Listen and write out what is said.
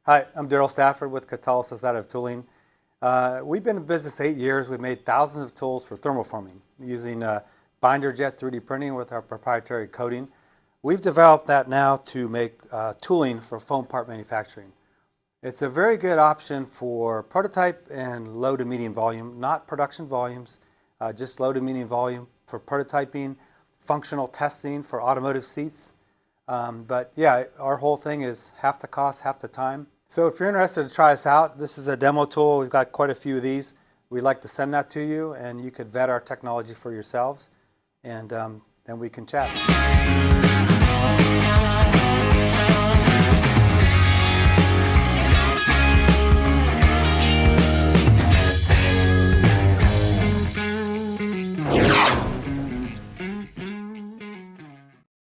Hi, I'm Darrell Stafford with Catalysis Additive Tooling. We've been in business 8 years. We've made thousands of tools for thermoforming using binder jet 3D printing with our proprietary coating. We've developed that now to make tooling for foam part manufacturing. It's a very good option for prototype and low to medium volume, not production volumes, just low to medium volume for prototyping, functional testing for automotive seats. But yeah, our whole thing is half the cost, half the time. So if you're interested to try us out, this is a demo tool. We've got quite a few of these. We'd like to send that to you, and you could vet our technology for yourselves, and then we can chat.